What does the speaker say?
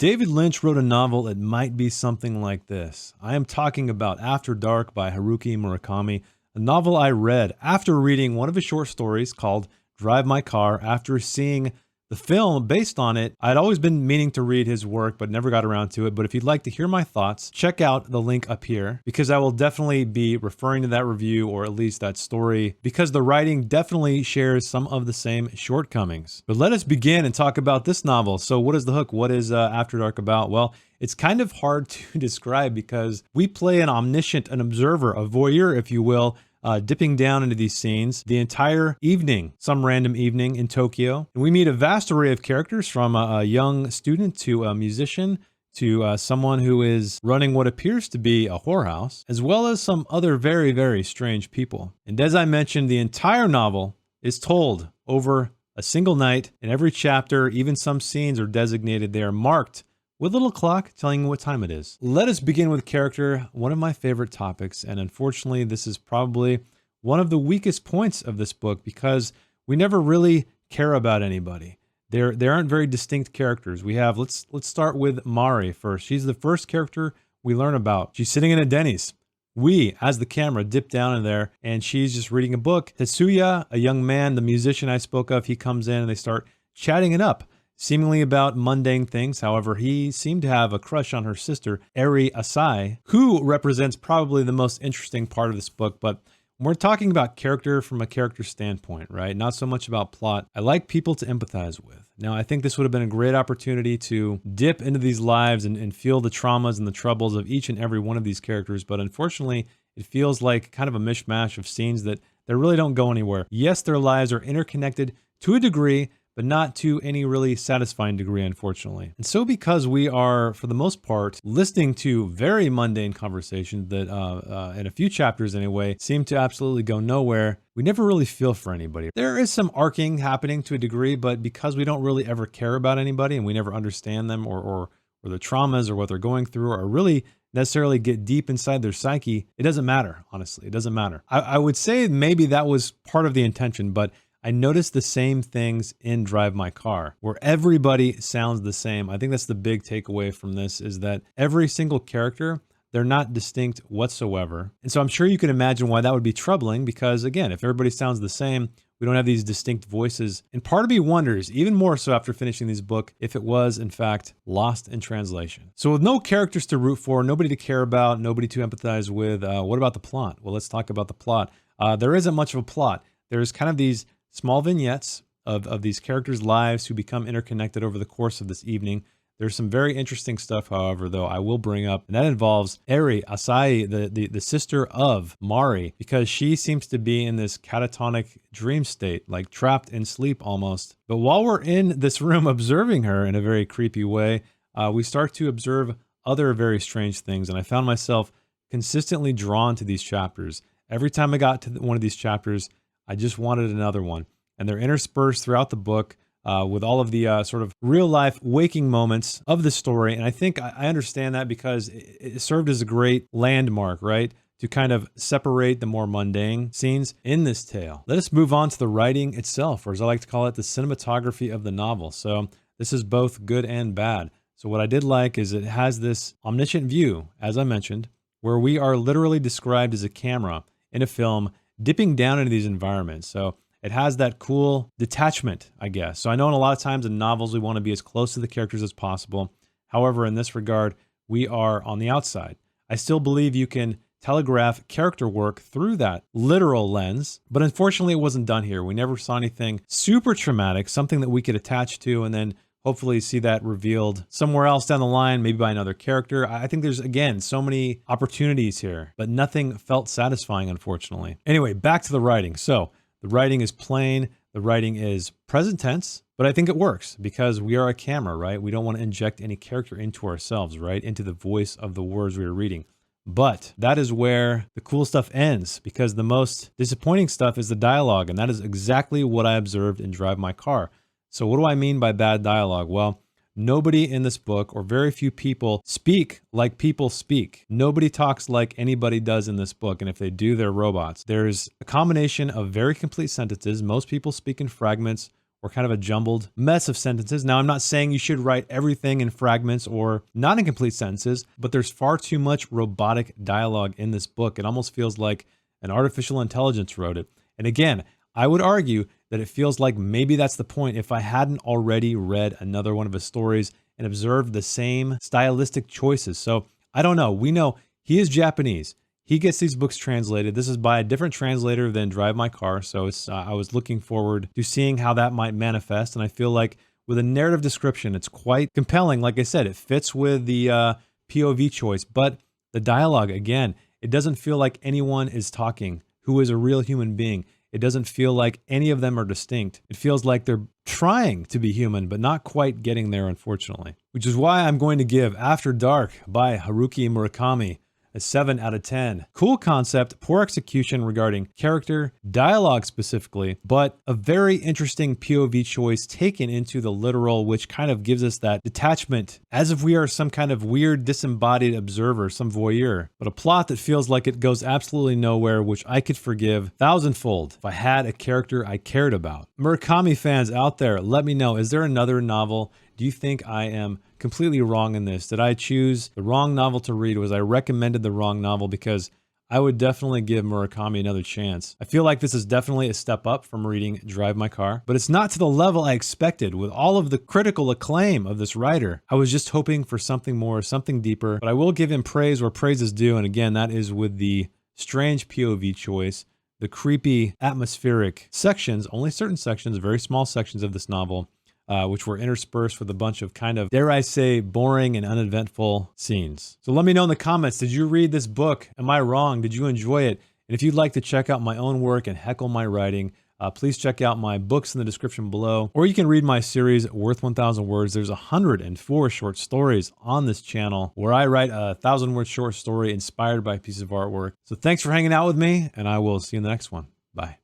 David Lynch wrote a novel, it might be something like this. I am talking about After Dark by Haruki Murakami, a novel I read after reading one of his short stories called Drive My Car. After seeing the film based on it, I'd always been meaning to read his work, but never got around to it. But if you'd like to hear my thoughts, check out the link up here, because I will definitely be referring to that review, or at least that story, because the writing definitely shares some of the same shortcomings. But let us begin and talk about this novel. So what is the hook? What is After Dark about? Well, it's kind of hard to describe, because we play an omniscient, an observer, a voyeur, if you will, dipping down into these scenes the entire evening, some random evening in Tokyo. And we meet a vast array of characters, from a young student to a musician to someone who is running what appears to be a whorehouse, as well as some other very, very strange people. And as I mentioned, the entire novel is told over a single night. In every chapter, even some scenes are designated. They are marked with a little clock telling you what time it is. Let us begin with character, one of my favorite topics, and unfortunately this is probably one of the weakest points of this book, because we never really care about anybody. There aren't very distinct characters. We have, let's start with Mari first. She's the first character we learn about. She's sitting in a Denny's. We, as the camera, dip down in there, and she's just reading a book. Tetsuya, a young man, the musician I spoke of, he comes in and they start chatting it up, seemingly about mundane things. However, he seemed to have a crush on her sister, Eri Asai, who represents probably the most interesting part of this book. But when we're talking about character from a character standpoint, right? Not so much about plot. I like people to empathize with. Now, I think this would have been a great opportunity to dip into these lives and feel the traumas and the troubles of each and every one of these characters. But unfortunately, it feels like kind of a mishmash of scenes that really don't go anywhere. Yes, their lives are interconnected to a degree, but not to any really satisfying degree, unfortunately. And so because we are, for the most part, listening to very mundane conversations that, in a few chapters anyway, seem to absolutely go nowhere, we never really feel for anybody. There is some arcing happening to a degree, but because we don't really ever care about anybody and we never understand them or their traumas or what they're going through, or really necessarily get deep inside their psyche, it doesn't matter, honestly. It doesn't matter. I would say maybe that was part of the intention, but I noticed the same things in Drive My Car, where everybody sounds the same. I think that's the big takeaway from this, is that every single character, they're not distinct whatsoever. And so I'm sure you can imagine why that would be troubling, because again, if everybody sounds the same, we don't have these distinct voices. And part of me wonders, even more so after finishing this book, if it was in fact lost in translation. So with no characters to root for, nobody to care about, nobody to empathize with, what about the plot? Well, let's talk about the plot. There isn't much of a plot. There's kind of these small vignettes of these characters' lives who become interconnected over the course of this evening. There's some very interesting stuff, however, though, I will bring up, and that involves Eri Asai, the sister of Mari, because she seems to be in this catatonic dream state, like trapped in sleep almost. But while we're in this room observing her in a very creepy way, we start to observe other very strange things, and I found myself consistently drawn to these chapters. Every time I got to one of these chapters, I just wanted another one. And they're interspersed throughout the book with all of the sort of real life waking moments of the story. And I think I understand that, because it served as a great landmark, right? To kind of separate the more mundane scenes in this tale. Let us move on to the writing itself, or as I like to call it, the cinematography of the novel. So this is both good and bad. So what I did like is it has this omniscient view, as I mentioned, where we are literally described as a camera in a film dipping down into these environments. So it has that cool detachment, I guess. So I know in a lot of times in novels, we want to be as close to the characters as possible. However, in this regard, we are on the outside. I still believe you can telegraph character work through that literal lens, but unfortunately it wasn't done here. We never saw anything super traumatic, something that we could attach to and then hopefully see that revealed somewhere else down the line, maybe by another character. I think there's, again, so many opportunities here, but nothing felt satisfying, unfortunately. Anyway, back to the writing. So the writing is plain, the writing is present tense, but I think it works because we are a camera, right? We don't want to inject any character into ourselves, right? Into the voice of the words we are reading. But that is where the cool stuff ends, because the most disappointing stuff is the dialogue, and that is exactly what I observed in Drive My Car. So what do I mean by bad dialogue? Well, nobody in this book, or very few people, speak like people speak. Nobody talks like anybody does in this book, and if they do, they're robots. There's a combination of very complete sentences. Most people speak in fragments or kind of a jumbled mess of sentences. Now, I'm not saying you should write everything in fragments or not in complete sentences, but there's far too much robotic dialogue in this book. It almost feels like an artificial intelligence wrote it. And again, I would argue that it feels like maybe that's the point if I hadn't already read another one of his stories and observed the same stylistic choices. So I don't know. We know he is Japanese. He gets these books translated. This is by a different translator than Drive My Car. So I was looking forward to seeing how that might manifest. And I feel like with a narrative description, it's quite compelling. Like I said, it fits with the POV choice, but the dialogue, again, it doesn't feel like anyone is talking who is a real human being. It doesn't feel like any of them are distinct. It feels like they're trying to be human, but not quite getting there, unfortunately. Which is why I'm going to give After Dark by Haruki Murakami a 7 out of 10. Cool concept, poor execution regarding character, dialogue specifically, but a very interesting POV choice taken into the literal, which kind of gives us that detachment as if we are some kind of weird disembodied observer, some voyeur. But a plot that feels like it goes absolutely nowhere, which I could forgive thousandfold if I had a character I cared about. Murakami fans out there, let me know, is there another novel? Do you think I am completely wrong in this? Did I choose the wrong novel to read? Was I recommended the wrong novel? Because I would definitely give Murakami another chance. I feel like this is definitely a step up from reading Drive My Car, but it's not to the level I expected with all of the critical acclaim of this writer. I was just hoping for something more, something deeper, but I will give him praise where praise is due. And again, that is with the strange POV choice, the creepy atmospheric sections, only certain sections, very small sections of this novel, which were interspersed with a bunch of kind of, dare I say, boring and uneventful scenes. So let me know in the comments, did you read this book? Am I wrong? Did you enjoy it? And if you'd like to check out my own work and heckle my writing, please check out my books in the description below, or you can read my series, Worth 1,000 Words. There's 104 short stories on this channel where I write a 1,000-word short story inspired by a piece of artwork. So thanks for hanging out with me, and I will see you in the next one. Bye.